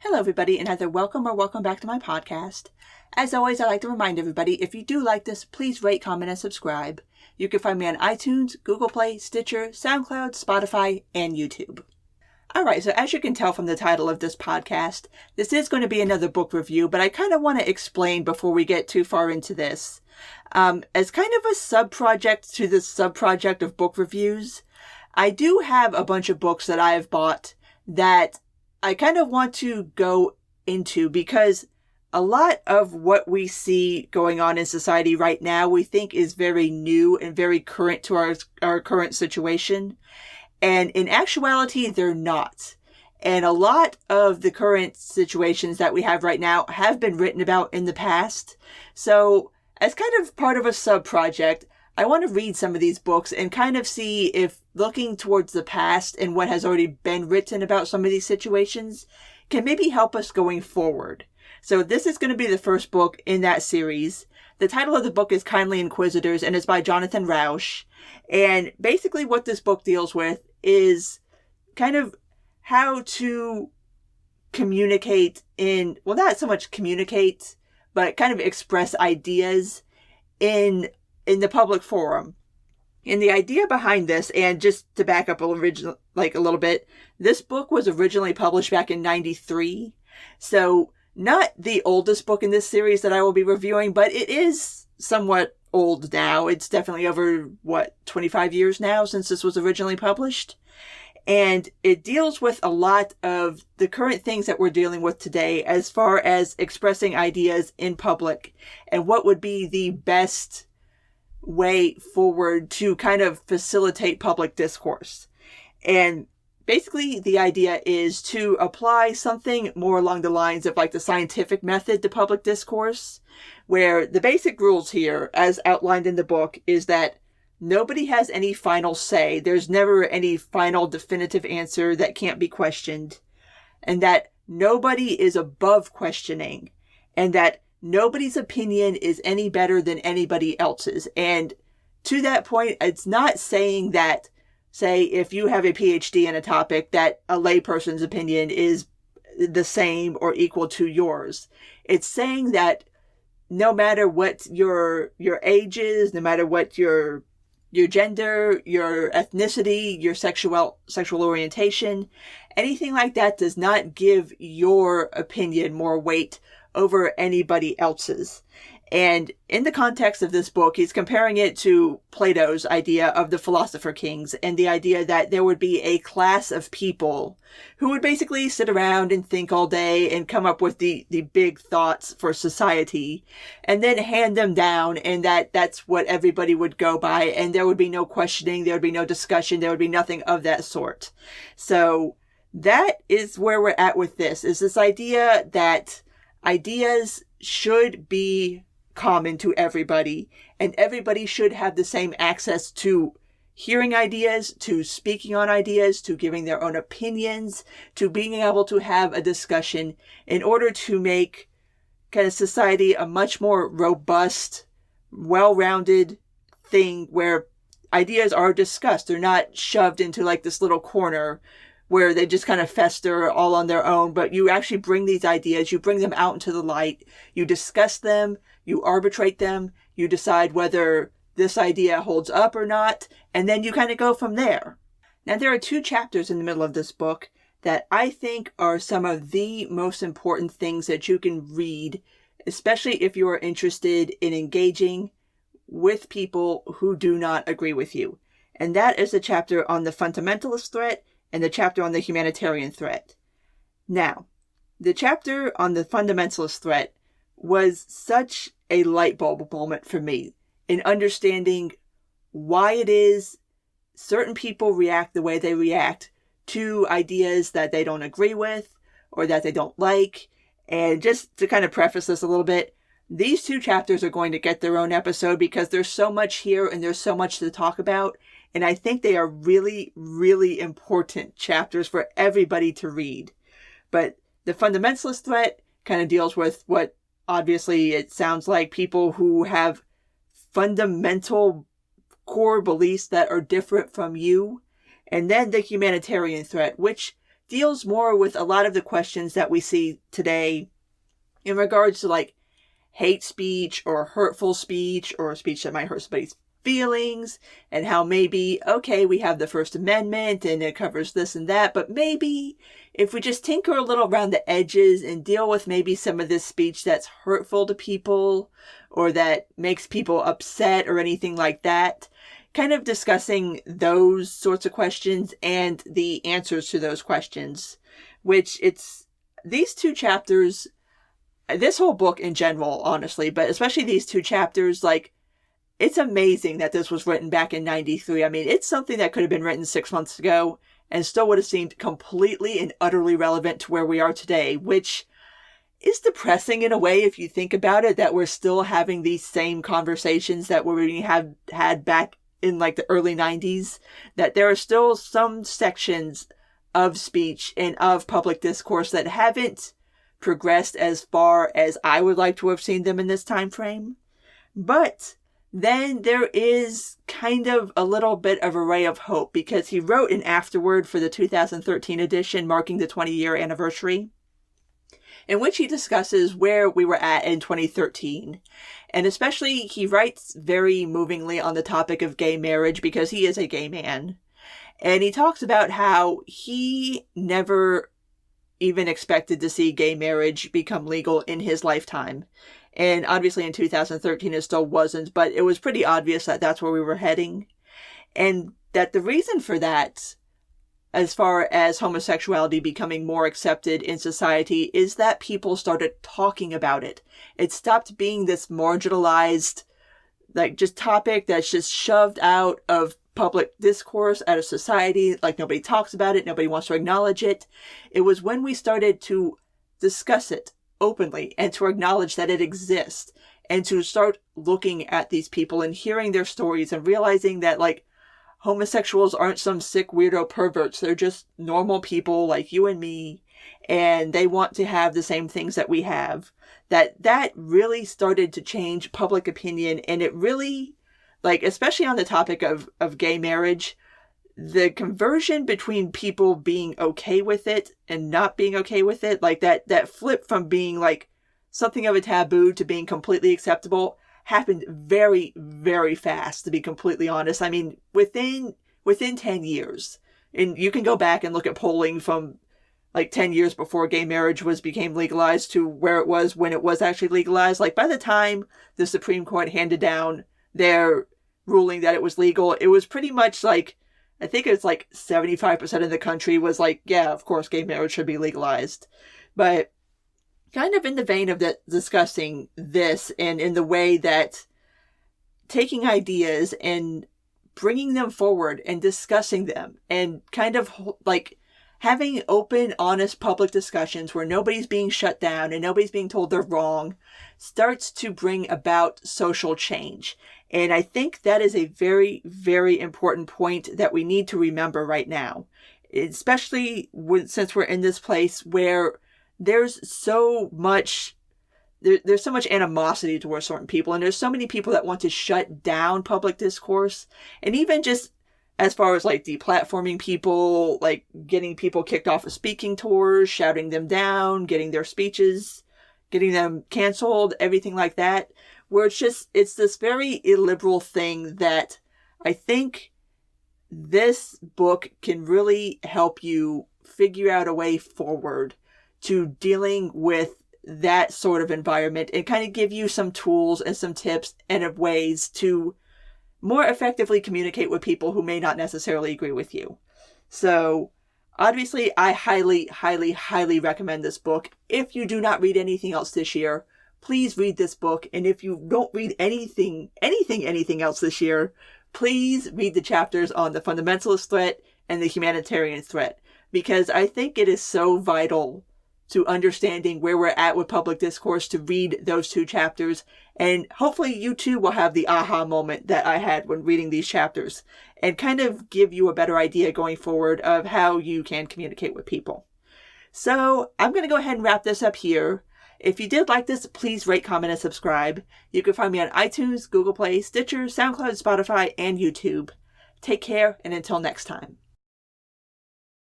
Hello, everybody, and either welcome or welcome back to my podcast. As always, I'd like to remind everybody, if you do like this, please rate, comment, and subscribe. You can find me on iTunes, Google Play, Stitcher, SoundCloud, Spotify, and YouTube. Alright, so as you can tell from the title of this podcast, this is going to be another book review, but I kind of want to explain before we get too far into this. As kind of a sub-project to the sub-project of book reviews, I do have a bunch of books that I have bought that I kind of want to go into because a lot of what we see going on in society right now we think is very new and very current to our current situation. And in actuality, they're not. And a lot of the current situations that we have right now have been written about in the past. So as kind of part of a sub-project, I want to read some of these books and kind of see if looking towards the past and what has already been written about some of these situations can maybe help us going forward. So this is going to be the first book in that series. The title of the book is Kindly Inquisitors, and it's by Jonathan Rauch. And basically what this book deals with is kind of how to communicate not so much communicate, but kind of express ideas in the public forum. And the idea behind this, and just to back up a little bit, this book was originally published back in 1993. So not the oldest book in this series that I will be reviewing, but it is somewhat old now. It's definitely over, 25 years now since this was originally published. And it deals with a lot of the current things that we're dealing with today as far as expressing ideas in public and what would be the best way forward to kind of facilitate public discourse. And basically the idea is to apply something more along the lines of like the scientific method to public discourse, where the basic rules here, as outlined in the book, is that nobody has any final say. There's never any final definitive answer that can't be questioned, and that nobody is above questioning, and that nobody's opinion is any better than anybody else's. And to that point, it's not saying that, say, if you have a PhD in a topic, that a layperson's opinion is the same or equal to yours. It's saying that no matter what your age is, no matter what your gender, your ethnicity, your sexual orientation, anything like that does not give your opinion more weight over anybody else's. And in the context of this book, he's comparing it to Plato's idea of the philosopher kings and the idea that there would be a class of people who would basically sit around and think all day and come up with the big thoughts for society and then hand them down, and that's what everybody would go by, and there would be no questioning, there would be no discussion, there would be nothing of that sort. So that is where we're at with this, is this idea that ideas should be common to everybody, and everybody should have the same access to hearing ideas, to speaking on ideas, to giving their own opinions, to being able to have a discussion in order to make kind of society a much more robust, well-rounded thing where ideas are discussed. They're not shoved into like this little corner where they just kind of fester all on their own, but you actually bring these ideas, you bring them out into the light, you discuss them, you arbitrate them, you decide whether this idea holds up or not, and then you kind of go from there. Now, there are 2 chapters in the middle of this book that I think are some of the most important things that you can read, especially if you are interested in engaging with people who do not agree with you. And that is the chapter on the fundamentalist threat and the chapter on the humanitarian threat. Now, the chapter on the fundamentalist threat was such a light bulb moment for me in understanding why it is certain people react the way they react to ideas that they don't agree with or that they don't like. And just to kind of preface this a little bit, these 2 chapters are going to get their own episode because there's so much here and there's so much to talk about. And I think they are really, really important chapters for everybody to read. But the fundamentalist threat kind of deals with what obviously it sounds like people who have fundamental core beliefs that are different from you. And then the humanitarian threat, which deals more with a lot of the questions that we see today in regards to like hate speech or hurtful speech or speech that might hurt somebody's feelings, and how maybe, okay, we have the First Amendment and it covers this and that, but maybe if we just tinker a little around the edges and deal with maybe some of this speech that's hurtful to people or that makes people upset or anything like that, kind of discussing those sorts of questions and the answers to those questions, which it's these two chapters, this whole book in general, honestly, but especially these two chapters, like, it's amazing that this was written back in 93. I mean, it's something that could have been written 6 months ago and still would have seemed completely and utterly relevant to where we are today, which is depressing in a way if you think about it, that we're still having these same conversations that we had back in like the early 90s, that there are still some sections of speech and of public discourse that haven't progressed as far as I would like to have seen them in this time frame. But then there is kind of a little bit of a ray of hope, because he wrote an afterword for the 2013 edition marking the 20-year anniversary, in which he discusses where we were at in 2013. And especially he writes very movingly on the topic of gay marriage, because he is a gay man. And he talks about how he never even expected to see gay marriage become legal in his lifetime. And obviously in 2013 it still wasn't, but it was pretty obvious that that's where we were heading. And that the reason for that, as far as homosexuality becoming more accepted in society, is that people started talking about it. It stopped being this marginalized, like, just topic that's just shoved out of public discourse, out of society, like nobody talks about it, nobody wants to acknowledge it. It was when we started to discuss it openly and to acknowledge that it exists and to start looking at these people and hearing their stories and realizing that, like, homosexuals aren't some sick weirdo perverts. They're just normal people like you and me, and they want to have the same things that we have. That really started to change public opinion, and it really, like, especially on the topic of gay marriage, the conversion between people being okay with it and not being okay with it, like that flip from being like something of a taboo to being completely acceptable, happened very, very fast, to be completely honest. I mean, within 10 years, and you can go back and look at polling from like 10 years before gay marriage became legalized to where it was when it was actually legalized. Like, by the time the Supreme Court handed down their ruling that it was legal, it was pretty much like, I think it's like 75% of the country was like, yeah, of course, gay marriage should be legalized. But kind of in the vein of that, discussing this, and in the way that taking ideas and bringing them forward and discussing them and kind of like having open, honest public discussions where nobody's being shut down and nobody's being told they're wrong, starts to bring about social change. And I think that is a very, very important point that we need to remember right now, especially since we're in this place where there's so much animosity towards certain people, and there's so many people that want to shut down public discourse, and even just as far as like deplatforming people, like getting people kicked off of speaking tours, shouting them down, getting their speeches, getting them canceled, everything like that, where it's this very illiberal thing that I think this book can really help you figure out a way forward to dealing with that sort of environment, and kind of give you some tools and some tips and ways to more effectively communicate with people who may not necessarily agree with you. So obviously, I highly, highly, highly recommend this book. If you do not read anything else this year, please read this book. And if you don't read anything else this year, please read the chapters on the fundamentalist threat and the humanitarian threat, because I think it is so vital to understanding where we're at with public discourse to read those two chapters. And hopefully you too will have the aha moment that I had when reading these chapters, and kind of give you a better idea going forward of how you can communicate with people. So I'm going to go ahead and wrap this up here. If you did like this, please rate, comment, and subscribe. You can find me on iTunes, Google Play, Stitcher, SoundCloud, Spotify, and YouTube. Take care, and until next time.